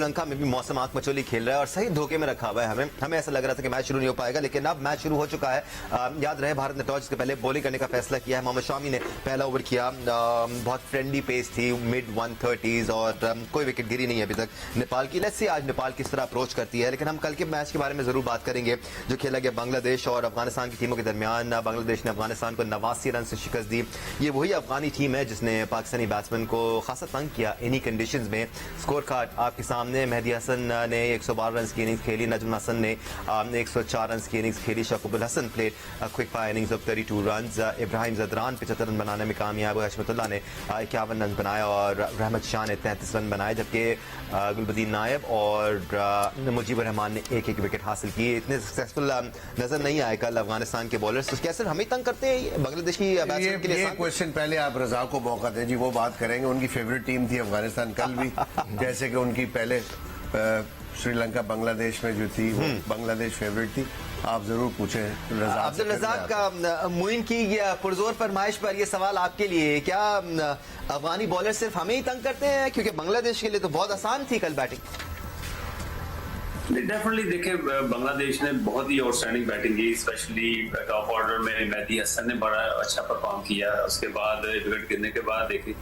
श्रीलंका में भी मौसम आंख मचोली खेल रहा है और सही धोखे में रखा हुआ है। हमें ऐसा लग रहा था कि मैच शुरू नहीं हो पाएगा, लेकिन अब मैच शुरू हो चुका है। याद रहे भारत ने टॉस से पहले बॉलिंग करने का फैसला किया है। मोहम्मद शामी ने पहला ओवर किया। बहुत फ्रेंडली पेस थी, मिड 130s और कोई विकेट गिरी नहीं है अभी तक नेपाल की। लेट्स सी आज नेपाल किस तरह अप्रोच करती है, लेकिन हम कल के मैच के बारे में जरूर बात करेंगे जो खेला गया बांग्लादेश और अफगानिस्तान की टीमों के दरमियान। बांग्लादेश ने अफगानिस्तान को 89 रन से शिकस्त दी। ये वही अफगानी टीम है जिसने पाकिस्तानी बैट्समैन को खासा तंग किया इन्हीं कंडीशंस में। स्कोर कार्ड आपके सामने। मेहदी हसन ने 112 रन की इनिंग्स खेली, नजम हसन ने 104 रन की इनिंग्स खेली, Shakibul Hasan played quick fire innings of 32 run, Ibrahim Zadran 75 run बनाने में कामयाब हुए, हशमतुल्लाह ने 51 रन बनाए और रहमत शाह ने 33 रन बनाए, जबकि गुलबदीन नायब और मुजीबुर रहमान ने एक विकेट हासिल की। इतने सक्सेसफुल नजर नहीं आए कल अफगानिस्तान के बॉलर्स। तो क्या सिर्फ हमें तंग करते हैं बांग्लादेश की बैट्समैन के लिए? क्वेश्चन पहले आप रजा को मौका दें जी, वो बात करेंगे। उनकी फेवरेट टीम थी अफगानिस्तान कल भी, जैसे कि उनकी पहले श्रीलंका बांग्लादेश में जो थी वो बांग्लादेश फेवरेट थी। आप जरूर पूछें अब्दुल रज़ाक का मुइन की पुरजोर फरमाइश पर ये सवाल आपके लिए, क्या अफगानी बॉलर सिर्फ हमें ही तंग करते हैं? क्योंकि बांग्लादेश के लिए तो बहुत आसान थी कल बैटिंग। डेफिनेटली देखिए, बांग्लादेश ने बहुत ही आउटस्टैंडिंग बैटिंग की, स्पेशली टॉप ऑर्डर में मेहदी हसन ने बड़ा अच्छा परफॉर्म किया। उसके बाद विकेट गिरने के बाद देखिए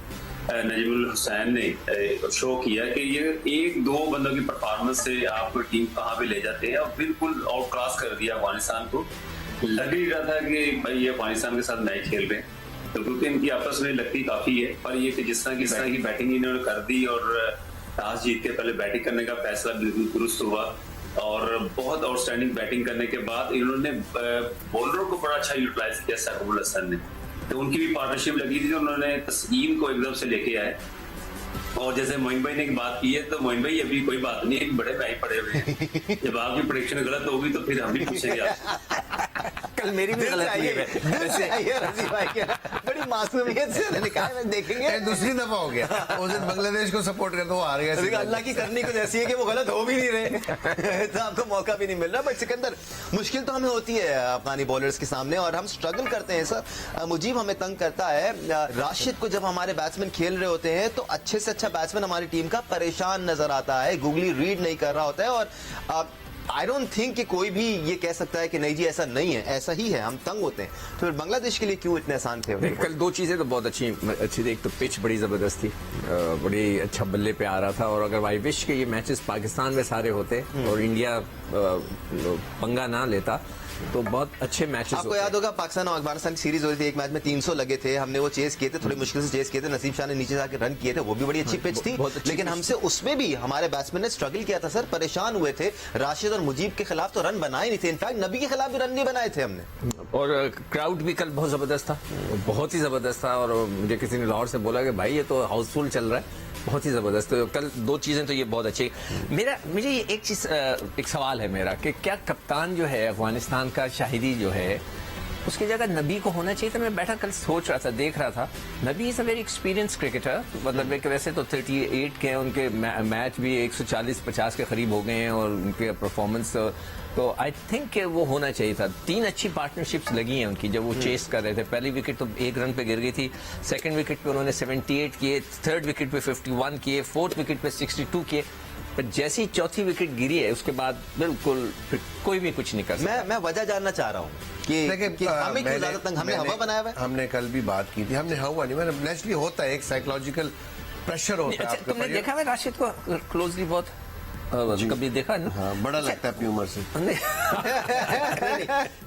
नजीमुल हुसैन ने शो किया कि ये एक दो बंदों की परफॉर्मेंस से आपको टीम कहाँ पे ले जाते हैं और बिल्कुल आउट क्रॉस कर दिया अफगानिस्तान को। लग ही रहा था कि भाई ये अफगानिस्तान के साथ मैच खेल रहे हैं, तो क्योंकि इनकी आपस में लगती काफी है। पर ये कि जिस तरह की बैटिंग इन्होंने कर दी और टॉस जीत के पहले बैटिंग करने का फैसला बिल्कुल दुरुस्त हुआ और बहुत आउटस्टैंडिंग बैटिंग करने के बाद इन्होंने बॉलरों को बड़ा अच्छा यूटिलाइज किया। शकुबुल हसन ने तो उनकी भी पार्टनरशिप लगी थी, उन्होंने तस्कीन को एकदम से लेके आए। और जैसे मोइन भाई ने बात की है, तो मोइन भाई अभी कोई बात नहीं है, बड़े भाई पड़े हुए हैं। जब आपकी प्रेडिक्शन गलत होगी तो फिर हम भी पूछेंगे आपसे। कल मेरी भी गलती है, बड़ी मासूमियत से मैंने कहा मैं देखेंगे। दूसरी दफा हो गया उस दिन बांग्लादेश को सपोर्ट करते वो हार गया। अल्लाह की करनी कुछ ऐसी है कि वो गलत हो भी नहीं रहे तो आपको मौका भी नहीं मिल रहा। बट सिकंदर, मुश्किल तो हमें होती है अफगानी बॉलर्स के सामने और हम स्ट्रगल करते हैं सर। मुजीब हमें तंग करता है। राशिद को जब हमारे बैट्समैन खेल रहे होते हैं तो अच्छे से अच्छा बैट्समैन हमारी टीम का परेशान नजर आता है, गूगली रीड नहीं कर रहा होता है। और आई डोंट थिंक कि कोई भी ये कह सकता है कि नहीं जी ऐसा नहीं है, ऐसा ही है, हम तंग होते हैं। तो फिर बांग्लादेश के लिए क्यों इतने आसान थे? कल दो चीजें तो बहुत अच्छी थी। एक तो पिच बड़ी जबरदस्त थी, बड़ी अच्छा बल्ले पे आ रहा था। और अगर आई विश के ये मैचेस पाकिस्तान में सारे होते और इंडिया पंगा ना लेता तो बहुत अच्छे मैचेस। आपको याद होगा पाकिस्तान और अफगानिस्तान की सीरीज हो रही थी, एक मैच में 300 लगे थे, हमने वो चेस किए थे, थोड़ी मुश्किल से चेस किए थे, नसीब शाह ने नीचे जाके रन किए थे, वो भी बड़ी अच्छी पिच थी। लेकिन हमसे उसमें भी हमारे बैट्समैन ने स्ट्रगल किया था सर, परेशान हुए थे। राशिद और मुजीब के खिलाफ तो रन बनाए नहीं थे, इनफैक्ट नबी के खिलाफ भी रन नहीं बनाए थे हमने। और क्राउड भी कल बहुत जबरदस्त था, बहुत ही जबरदस्त था। और मुझे किसी ने लाहौर से बोला कि भाई ये तो हाउसफुल चल रहा है, बहुत ही जबरदस्त। तो कल दो चीजें तो ये बहुत अच्छी। मुझे ये एक चीज, एक सवाल है मेरा कि क्या कप्तान जो है अफगानिस्तान का, शाहिदी जो है, उसकी जगह नबी को होना चाहिए था? मैं बैठा कल सोच रहा था, देख रहा था, नबी is a very experience cricketer. मतलब एक वैसे तो 38 के उनके मैच भी 140-50 के करीब हो गए हैं और उनके परफॉर्मेंस तो आई थिंक वो होना चाहिए था। 3 अच्छी पार्टनरशिप्स लगी हैं उनकी जब वो चेस कर रहे थे। पहली विकेट तो 1 रन पे गिर गई थी, सेकंड विकेट पे उन्होंने 78 किए, थर्ड विकेट पे 51 किए, फोर्थ विकेट पे 62 किए। पर जैसी चौथी विकेट गिरी है उसके बाद बिल्कुल कोई भी कुछ नहीं कर सकता। मैं वजह जानना चाह रहा हूँ कि हमें क्यों ज्यादा तंग, हमने हवा बनाया हुआ है। हमने कल भी बात की थी, हमने हवा नहीं, मतलब नेचुरली होता है, एक साइकोलॉजिकल प्रेशर होता है। तुमने देखा है राशिद को क्लोजली बहुत कभी देखा ना? हाँ, बड़ा लगता है अपनी उम्र से।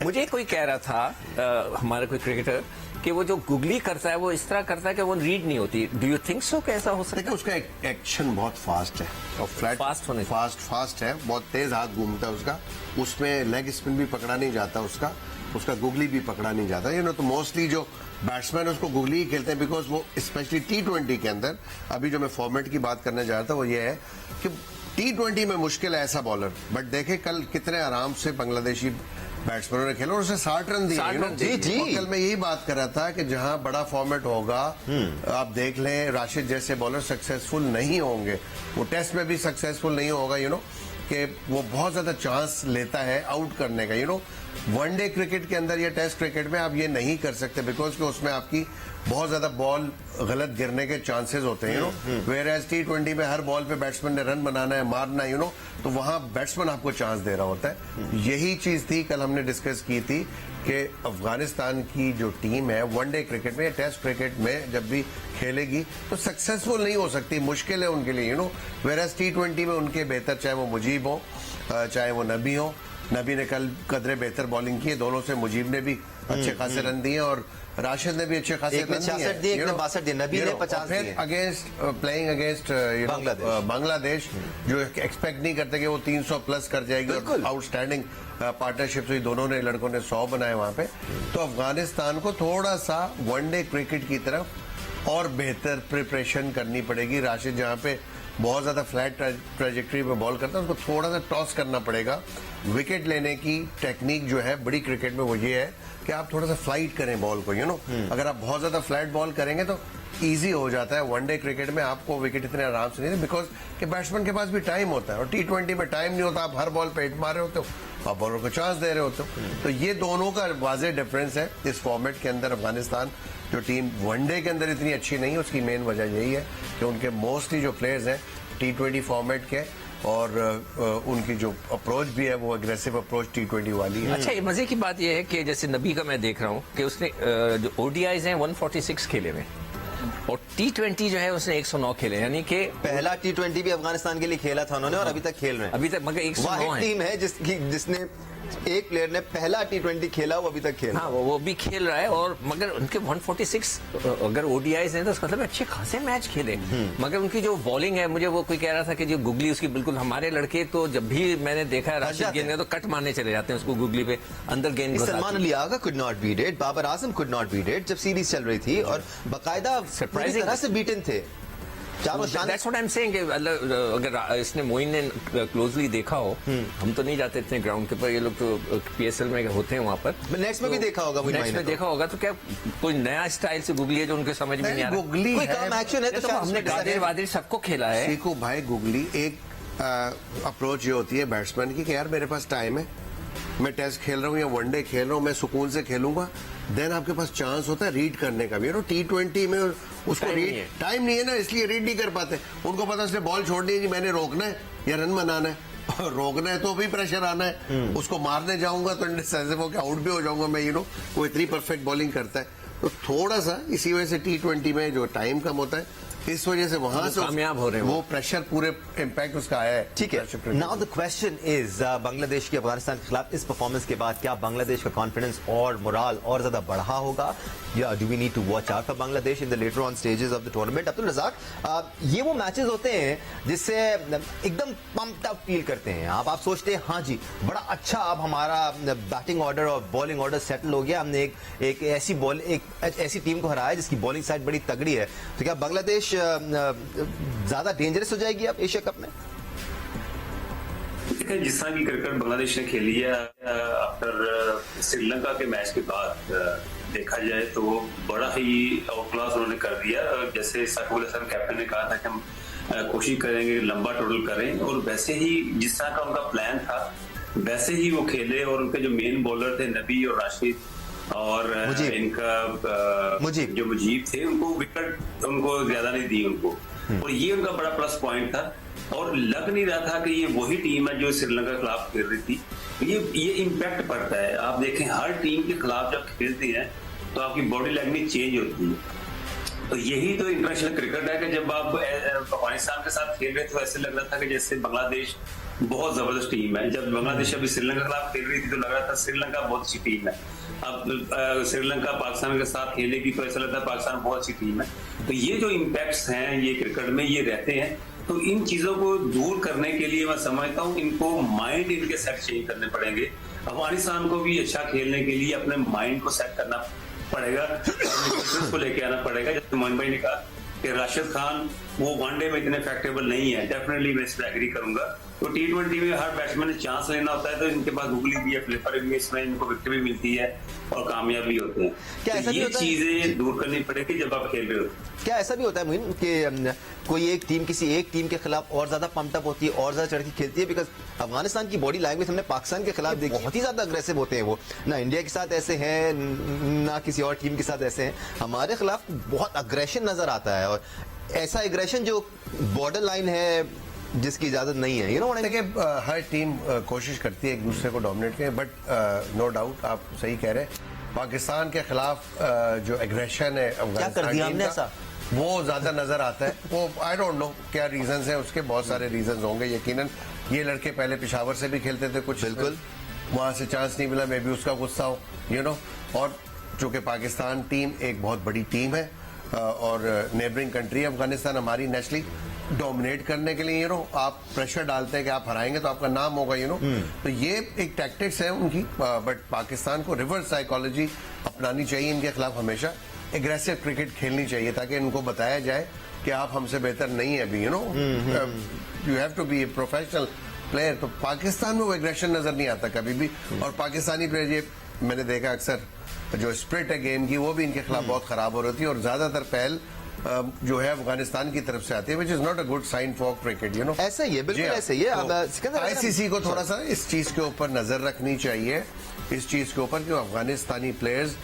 मुझे कोई कह रहा था हमारा कोई क्रिकेटर कि वो जो गुगली करता है वो इस तरह करता है कि वो रीड नहीं होती। Do you think so? कैसा हो सकता है? उसका एक्शन बहुत फास्ट है और फ्लैट फास्ट है, बहुत तेज हाथ घूमता है उसका, उसमें लेग स्पिन भी पकड़ा नहीं जाता, उसका गुगली भी पकड़ा नहीं जाता। यू नो, तो मोस्टली जो बैट्समैन उसको गुगली ही खेलते हैं, बिकॉज वो स्पेशली T20 के अंदर, अभी जो मैं फॉर्मेट की बात करने जा रहा था वो ये है कि T20 में मुश्किल है ऐसा बॉलर। बट देखे कल कितने आराम से बांग्लादेशी बैट्समैनों ने खेला और उसने 60 रन दिए। जी। कल मैं यही बात कर रहा था कि जहां बड़ा फॉर्मेट होगा, आप देख लें राशिद जैसे बॉलर सक्सेसफुल नहीं होंगे, वो टेस्ट में भी सक्सेसफुल नहीं होगा। यू नो कि वो बहुत ज्यादा चांस लेता है आउट करने का। यू नो, वनडे क्रिकेट के अंदर या टेस्ट क्रिकेट में आप ये नहीं कर सकते, बिकॉज कि उसमें आपकी बहुत ज्यादा बॉल गलत गिरने के चांसेस होते हैं, you know. Where as T20 में हर बॉल पे बैट्समैन ने रन बनाना है, मारना है, यू नो, तो वहां बैट्समैन आपको चांस दे रहा होता है। यही चीज थी कल हमने डिस्कस की थी कि अफगानिस्तान की जो टीम है वनडे क्रिकेट में या टेस्ट क्रिकेट में जब भी खेलेगी तो सक्सेसफुल नहीं हो सकती, मुश्किल है उनके लिए, you know. Where as T20 में उनके बेहतर, चाहे वो मुजीब हो चाहे वो नबी हो, नबी ने कल कदरे बेहतर बॉलिंग की है, दोनों से मुजीब ने भी अच्छे खासे रन दिए और राशिद ने भी अच्छे खासे एक ने रन दिए 66 दिए, एक ने 62 दिए, नबी ने 50 दिए। फिर अगेंस्ट प्लेइंग अगेंस्ट बांग्लादेश जो एक्सपेक्ट नहीं करते कि वो 300 प्लस कर जाएगी और आउटस्टैंडिंग पार्टनरशिप हुई, दोनों ने लड़कों ने 100 बनाए वहां पे। तो अफगानिस्तान को थोड़ा सा वनडे क्रिकेट की तरफ और बेहतर प्रिपरेशन करनी पड़ेगी। राशिद जहां पे बहुत ज्यादा फ्लैट ट्रेजेक्टरी पे बॉल करता है उसको थोड़ा सा टॉस करना पड़ेगा। विकेट लेने की टेक्निक जो है बड़ी क्रिकेट में वो ये है कि आप थोड़ा सा फ्लाइट करें बॉल को, यू नो। अगर आप बहुत ज्यादा फ्लैट बॉल करेंगे तो इजी हो जाता है। वनडे क्रिकेट में आपको विकेट इतने आराम से नहीं देते बिकॉज कि बैट्समैन के पास भी टाइम होता है और T20 में टाइम नहीं होता, आप हर बॉल पे हिट मार रहे होते हो, आप बॉलर को चांस दे रहे होते हो। तो ये दोनों का वाज़ेह डिफरेंस है इस फॉर्मेट के अंदर। अफगानिस्तान जो टीम वनडे के अंदर इतनी अच्छी नहीं है उसकी मेन वजह यही है कि उनके मोस्टली जो प्लेयर्स हैं T20 फॉर्मेट के और उनकी जो अप्रोच भी है वो एग्रेसिव अप्रोच T20 वाली है। अच्छा, मजे की बात यह है कि जैसे नबी का मैं देख रहा हूँ कि उसने जो ODIs हैं 146 खेले में और T20 जो है उसने 109 खेले, यानी कि पहला T20 भी अफगानिस्तान के लिए खेला था उन्होंने और अभी तक खेल रहे हैं। अभी तक मगर 109 वाहिद है। टीम है जिसने एक प्लेयर ने पहला T20 खेला वो अभी तक खेल रहा हाँ, है। वो भी खेल रहा है और मगर उनके 146 अगर ODIs हैं तो उसका मतलब अच्छे खासे मैच खेले। मगर उनकी जो बॉलिंग है, मुझे वो कोई कह रहा था कि जो गुगली उसकी बिल्कुल, हमारे लड़के तो जब भी मैंने देखा है राशिद जाते गेंद तो कट मारने चले जाते हैं उसको गुगली पे, अंदर गेंद घुस सलमान आती Ali Agha could not beat it, Babar Azam could not beat it जब सीरीज चल रही थी और बाकायदा पूरी तरह से बीटन थे। That's what I'm saying कि अगर इसने मोइन ने क्लोजली देखा हो, हम तो नहीं जाते इतने ग्राउंड के पर, ये लोग तो PSL में होते हैं वहाँ पर। नेक्स्ट में भी देखा होगा, नेक्स्ट में देखा होगा तो क्या कोई नया स्टाइल से गुगली है जो उनके समझ में नहीं आ रहा? गुगली कोई काम एक्शन है तो हमने गादिर वादिर सबको खेला है। देखो भाई, गुगली एक अप्रोच ये होती है बैट्समैन की कि यार मेरे पास टाइम है, मैं टेस्ट खेल रहा हूँ या वनडे खेल रहा हूँ, मैं सुकून से खेलूंगा, देन आपके पास चांस होता है रीड करने का भी। यू नो T20 में उसको रीड टाइम नहीं है ना, इसलिए रीड नहीं कर पाते। उनको पता उसने बॉल छोड़नी है कि मैंने रोकना है या रन बनाना है। रोकना है तो भी प्रेशर आना है, उसको मारने जाऊंगा तो हो आउट भी हो जाऊंगा मैं, यू नो। वो इतनी परफेक्ट बॉलिंग करता है तो थोड़ा सा इसी वजह से T20 में जो टाइम कम होता है इस वजह से वहां से कामयाब हो रहे हैं, वो प्रेशर पूरे इम्पैक्ट उसका आया है। ठीक है। Now the question is Bangladesh की अफगानिस्तान के खिलाफ इस परफॉर्मेंस के बाद क्या बांग्लादेश का कॉन्फिडेंस और मोराल और ज्यादा बढ़ा होगा या do we need to watch out for Bangladesh in the later on stages of the tournament? Abdul Razzaq, ये वो मैचेस होते हैं जिससे एकदम पम्प्ड अप फील करते हैं आप सोचते हैं हाँ जी बड़ा अच्छा अब हमारा बैटिंग ऑर्डर और बॉलिंग ऑर्डर सेटल हो गया, हमने एक ऐसी टीम को हराया जिसकी बॉलिंग साइड बड़ी तगड़ी है। तो क्या बांग्लादेश ज्यादा डेंजरस हो जाएगी अब एशिया कप में? जिस तरह की क्रिकेट बांग्लादेश ने खेली है आफ्टर श्रीलंका के मैच के बाद देखा जाए तो वो बड़ा ही आउट क्लास उन्होंने कर दिया। जैसे साकिब अल हसन कैप्टन ने कहा था कि हम कोशिश करेंगे लंबा टोटल करें और वैसे ही जिस तरह का उनका प्लान था वैसे ही वो खेले और उनके जो मेन बॉलर थे नबी और राशिद और इनका जो मुजीब थे उनको विकेट उनको ज्यादा नहीं दी उनको, और ये उनका बड़ा प्लस पॉइंट था। और लग नहीं रहा था कि ये वही टीम है जो श्रीलंका के खिलाफ खेल रही थी। ये इम्पैक्ट पड़ता है, आप देखें हर टीम के खिलाफ जब खेलती है तो आपकी बॉडी लैंग्वेज चेंज होती है। तो यही तो इंटरनेशनल क्रिकेट है कि जब आप अफगानिस्तान के साथ खेल रहे थे तो ऐसे लग रहा था कि जैसे बांग्लादेश बहुत जबरदस्त टीम है। जब बांग्लादेश अभी श्रीलंका के खिलाफ खेल रही थी तो लग रहा था श्रीलंका बहुत अच्छी टीम है। अब श्रीलंका पाकिस्तान के साथ खेलेगी तो ऐसा लगता है पाकिस्तान बहुत अच्छी टीम है। तो ये जो इम्पैक्ट्स हैं ये क्रिकेट में ये रहते हैं, तो इन चीजों को दूर करने के लिए मैं समझता हूँ इनको माइंड इनके सेट चेंज करने पड़ेंगे। अफगानिस्तान को भी अच्छा खेलने के लिए अपने माइंड को सेट करना पड़ेगा, को लेके आना पड़ेगा। जैसे मोहन भाई ने कहा कि राशिद खान वो वनडे में इतने फैक्टेबल नहीं है, डेफिनेटली मैं इस पर एग्री करूंगा। तो T20 में हर बैट्समैन ने चांस लेना होता है, तो इनके पास गुगली भी है, फ्लिपर भी है, इसमें इनको विकेट भी मिलती है और कामयाब भी होते हैं। क्या तो ऐसा ये चीजें दूर करनी पड़ेगी जब आप खेल रहे हो। क्या ऐसा भी होता है मोइन कि कोई एक टीम किसी एक टीम के खिलाफ और ज्यादा पम्प्ड अप होती है और ज्यादा चढ़ के खेलती है, बिकॉज अफगानिस्तान की बॉडी लैंग्वेज हमने पाकिस्तान के खिलाफ देखी, बहुत ही ज्यादा अग्रेसिव होते हैं वो, ना इंडिया के साथ ऐसे हैं ना किसी और टीम के साथ ऐसे हैं, हमारे खिलाफ बहुत अग्रेशन नजर आता है, और ऐसा एग्रेशन जो बॉर्डर लाइन है जिसकी इजाजत नहीं है, देखिए हर टीम कोशिश करती है एक दूसरे को डोमिनेट करें, बट नो डाउट आप सही कह रहे हैं, पाकिस्तान के खिलाफ जो एग्रेशन है कर दिया हमने ऐसा? वो ज्यादा नजर आता है। वो आई डोंट नो क्या रीजंस है उसके, बहुत सारे रीजंस होंगे यकीनन। ये लड़के पहले पेशावर से भी खेलते थे कुछ, बिल्कुल वहां से चांस नहीं मिला, मे बी उसका गुस्सा हो, और चूंकि पाकिस्तान टीम एक बहुत बड़ी टीम है और नेबरिंग कंट्री अफगानिस्तान हमारी, नेशनली डोमिनेट करने के लिए आप प्रेशर डालते हैं कि आप हराएंगे तो आपका नाम होगा, तो ये एक टैक्टिक्स है उनकी, बट पाकिस्तान को रिवर्स साइकोलॉजी अपनानी चाहिए इनके खिलाफ, हमेशा एग्रेसिव क्रिकेट खेलनी चाहिए ताकि इनको बताया जाए कि आप हमसे बेहतर नहीं है अभी, you have to be a professional player. तो पाकिस्तान में वो एग्रेशन नजर नहीं आता कभी भी, और पाकिस्तानी प्लेयर ये मैंने देखा अक्सर जो स्प्रिट है गेम की वो भी इनके खिलाफ बहुत खराब हो रही थी, और ज्यादातर पहल जो है अफगानिस्तान की तरफ से आती है, which is not a good sign for cricket, ऐसा ही है, बिल्कुल ऐसा ही है। अब आईसीसी को थोड़ा सा इस चीज के ऊपर नजर रखनी चाहिए, इस चीज के ऊपर कि अफगानिस्तानी प्लेयर्स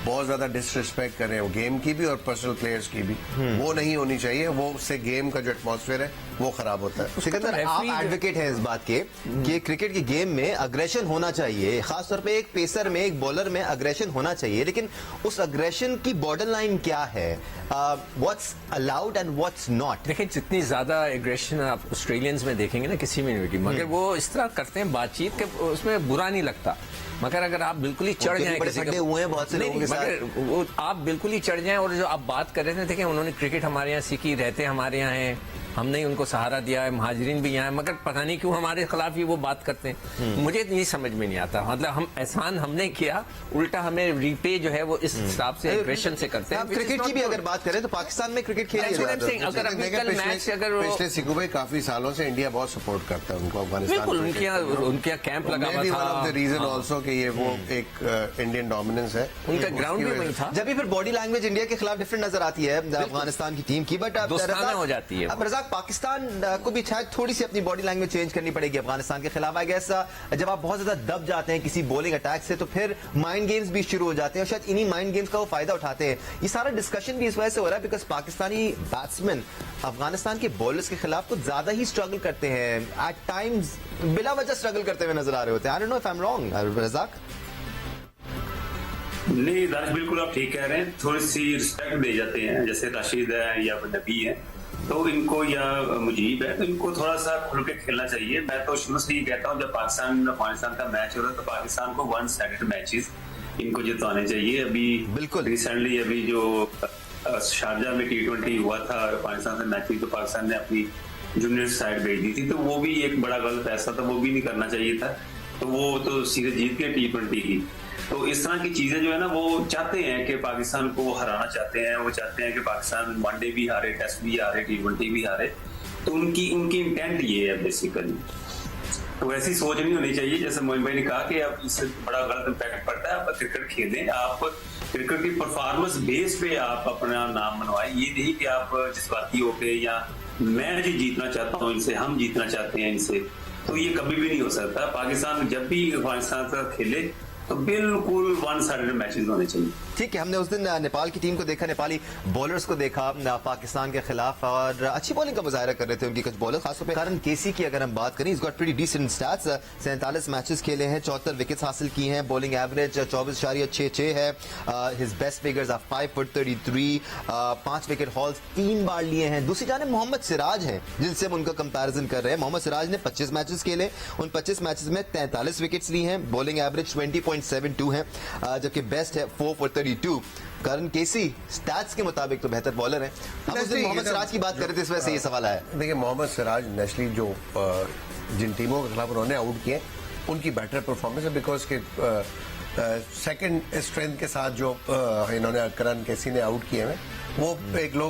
बहुत ज्यादा डिसरिस्पेक्ट कर रहे हैं गेम की भी और पर्सनल प्लेयर्स की भी, वो नहीं होनी चाहिए, वो उससे गेम का जो एटमॉस्फेयर है वो खराब होता है। सिकंदर, आप एडवोकेट हैं इस बात के कि क्रिकेट की गेम में अग्रेशन होना चाहिए, खासतौर पे एक पेसर में एक बॉलर में अग्रेशन होना चाहिए, लेकिन उस अग्रेशन की बॉर्डर लाइन क्या है, what's allowed and what's not? देखिए जितनी ज्यादा एग्रेशन आप ऑस्ट्रेलियंस में देखेंगे ना किसी भी टीम, मगर वो इस तरह करते हैं बातचीत के उसमें बुरा नहीं लगता, मगर अगर आप बिल्कुल ही चढ़ जाएं, बड़े हुए हैं बहुत से लोगों के साथ, मगर वो आप बिल्कुल ही चढ़ जाएं, और जो आप बात कर रहे थे देखिए उन्होंने क्रिकेट हमारे यहाँ सीखी, रहते हमारे यहाँ हैं, हमने उनको सहारा दिया है, महाजरीन भी यहाँ है, मगर पता नहीं क्यों हमारे खिलाफ ही वो बात करते हैं, मुझे ये समझ में नहीं आता। मतलब हम एहसान हमने किया, उल्टा हमें रीपे जो है वो इस हिसाब से एग्रेशन से करते हैं। क्रिकेट की भी अगर बात करें तो पाकिस्तान में क्रिकेट खेली अगर अभी कल मैच अगर पिछले सिकू भाई काफी सालों से इंडिया बहुत सपोर्ट करता है उनको अफगानिस्तान, बिल्कुल उनके यहाँ कैंप लगा हुआ था, one of the reason also कि ये वो एक इंडियन डोमिनेंस है, उनका ग्राउंड भी वही था। जब भी फिर बॉडी लैंग्वेज इंडिया के खिलाफ डिफरेंट नजर आती है अफगानिस्तान की टीम की, बट दोस्ताना हो जाती है। अब रज़ाक, पाकिस्तान को भी शायद थोड़ी सी अपनी बॉडी लैंग्वेज चेंज करनी पड़ेगी अफगानिस्तान के खिलाफ। आई गेस जब आप बहुत ज्यादा दब जाते हैं किसी बॉलिंग अटैक से तो फिर माइंड गेम्स भी शुरू हो जाते हैं, और शायद इन्हीं माइंड गेम्स का वो फायदा उठाते हैं। ये सारा डिस्कशन भी इस वजह से हो रहा है बिकॉज पाकिस्तानी बैट्समैन अफगानिस्तान के बॉलर्स के खिलाफ कुछ ज्यादा ही स्ट्रगल करते हैं, एट टाइम्स बिला वजह स्ट्रगल करते हुए नजर आ रहे होते हैं। I don't know if I am wrong Razzaq. नहीं दानिश, बिल्कुल आप ठीक कह रहे हैं, थोड़ी सी रिस्पेक्ट दे जाते हैं, जैसे राशिद है या नबी है तो इनको, या मुजीब है तो इनको थोड़ा सा खुल के खेलना चाहिए। मैं तो शुरू से ही कहता हूँ जब पाकिस्तान अफगानिस्तान का मैच हो रहा है तो पाकिस्तान को वन साइडेड मैचेस इनको जितवाने चाहिए। अभी बिल्कुल रिसेंटली अभी जो शारजा में T20 हुआ था अफगानिस्तान से मैच हुई तो पाकिस्तान ने अपनी जूनियर साइड भेज दी थी, तो वो भी एक बड़ा गलत फैसला था, वो भी नहीं करना चाहिए था, तो वो तो सीधे जीत गए T20 की। तो इस तरह की चीजें जो है ना वो चाहते हैं कि पाकिस्तान को हराना चाहते हैं, वो चाहते हैं कि पाकिस्तान वनडे भी हारे, टेस्ट भी हारे, T20 भी हारे, तो उनकी इंटेंट ये है बेसिकली। तो ऐसी सोच नहीं होनी चाहिए जैसे मोइन भाई ने कहा कि अब इससे बड़ा गलत इम्पैक्ट पड़ता है। आप क्रिकेट खेलें, आप क्रिकेट की परफॉर्मेंस बेस पे आप अपना नाम बनवाएं, ये नहीं कि आप जज्बाती होके या मैं जी जीतना चाहता हूँ इनसे, हम जीतना चाहते हैं इनसे, तो ये कभी भी नहीं हो सकता। पाकिस्तान जब भी अफगानिस्तान से खेले तो बिल्कुल वन साइडेड मैचेस होने चाहिए। ठीक है, हमने उस दिन नेपाल की टीम को देखा, नेपाली बॉलर्स को देखा पाकिस्तान के खिलाफ, और अच्छी बॉलिंग का मुजाहरा कर रहे थे उनके कुछ बॉलर, खासतौर पे करन केसी की अगर हम बात करें, इस got pretty decent stats, 47 matches खेले हैं, 74 विकेट्स हासिल की हैं, बॉलिंग एवरेज 24.66 है, his best figures are 5'33", 5 wicket hauls 3 बार लिए हैं। दूसरी जाने मोहम्मद सिराज हैं जिनसे हम उनका कंपैरिजन कर रहे हैं। मोहम्मद सिराज ने 25 मैचेस खेले, उन 25 मैचेस में 43 विकेट्स ली हैं, बॉलिंग एवरेज 20.72 है, जबकि बेस्ट है 4/32। करन केसी स्टैट्स के मुताबिक तो बेहतर बॉलर है। हम उस दिन मोहम्मद सिराज की बात कर रहे थे, इस वजह से ये सवाल आया। देखिए मोहम्मद सिराज नेशनली जो जिन टीमों के खिलाफ उन्होंने आउट किए उनकी बेटर परफॉर्मेंस है, बिकॉज के सेकंड स्ट्रेंथ के साथ जो इन्होंने करन केसी ने आउट किए हैं वो एक लोग